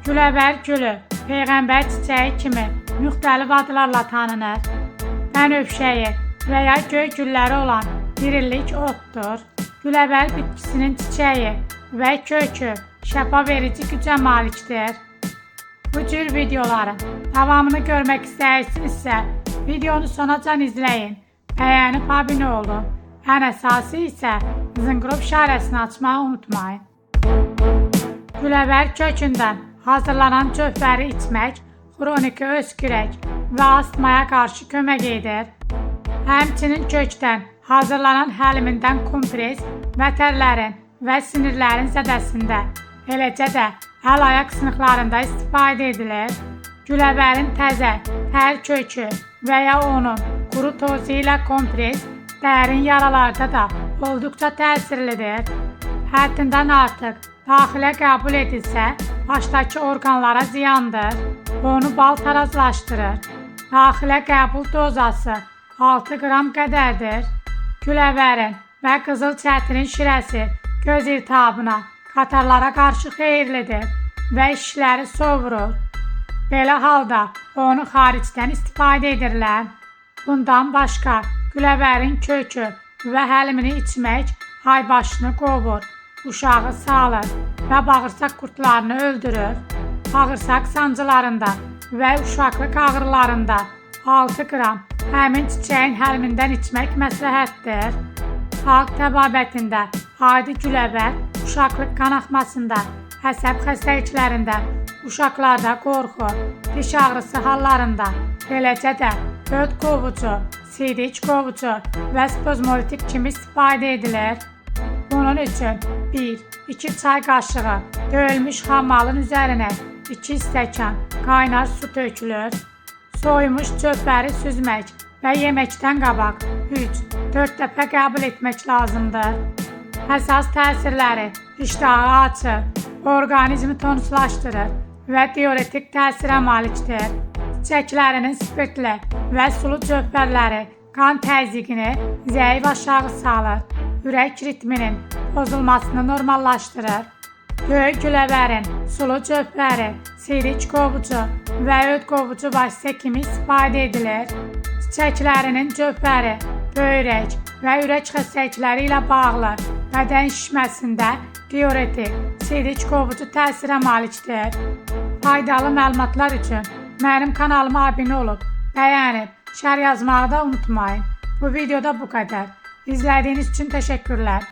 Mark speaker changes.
Speaker 1: Güləbər gülü peyğəmbər çiçəyi kimi müxtəlif adlarla tanınır. Bənövşəyi və ya göy gülləri olan dirilik otdur. Güləbər bitkisinin çiçəyi və kökü şəfa verici gücə malikdir. Bu cür videoların davamını görmək istəyirsinizsə, videonu sonacan izləyin, bəyənib abunə olun. Ən əsası isə zınqrov işarəsini açmağı unutmayın. Güləbər kökündən hazırlanan cövhəri içmək xroniki öskürək və astmaya qarşı kömək edir. Həmçinin kökdən hazırlanan həlimindən kompres vətərlərin və sinirlərin zədəsində, eləcə də əl-ayaq sınıqlarında istifadə edilir. Güləbərin təzə, tər kökü və ya onun quru tozu ilə kompres dərin yaralarda da olduqca təsirlidir. Həddindən artıq daxilə qəbul edilsə, başdakı orqanlara ziyandır. Onu bal tarazlaşdırır. Daxilə qəbul dozası 6 qram qədərdir. Güləbərin və qızıl çətinin şirəsi göz iltihabına, qatarlara qarşı xeyirlidir və işləri sovurur. Belə halda onu xaricdən istifadə edirlər. Bundan başqa güləbərin kökü və həlimini içmək aybaşını qovur, uşağı sağalır və bağırsaq qurtlarını öldürür. Bağırsaq sancılarında və uşaqlıq ağrılarında 6 qram həmin çiçəyin həlimindən içmək məsləhətdir. Xalq təbabətində adi güləbər uşaqlıq qanaxmasında, əsəb xəstəliklərində, uşaqlarda qorxu, diş ağrısı hallarında, eləcə də öd qovucu, sidic qovucu və spozmolitik kimi istifadə edilir. Bunun üçün 1-2 çay qaşığı döyülmüş xammalın üzərinə 2 stəkan qaynar su tökülür. Soyumuş cövhəri süzmək və yeməkdən qabaq 3-4 dəfə qəbul etmək lazımdır. Əsas təsirləri iştahı açır, orqanizmi tonuslaşdırır və diuretik təsirə malikdir. Çiçəklərinin spirtli və sulu cövhərləri qan təzyiqini zəif aşağı salır, ürək ritminin pozulmasını normallaşdırır. Göy güləbərin sulu cövhəri, sidic qovucu və öd qovucu vasitə kimi istifadə edilir. Çiçəklərinin cövhəri böyrək və ürək xəstəlikləri ilə bağlı bədən şişməsində diuretik, sidic qovucu təsirə malikdir. Faydalı məlumatlar üçün mənim kanalıma abunə olub, bəyənib, şərh yazmağı da unutmayın. Bu videoda bu qədər. İzlədiyiniz üçün təşəkkürlər.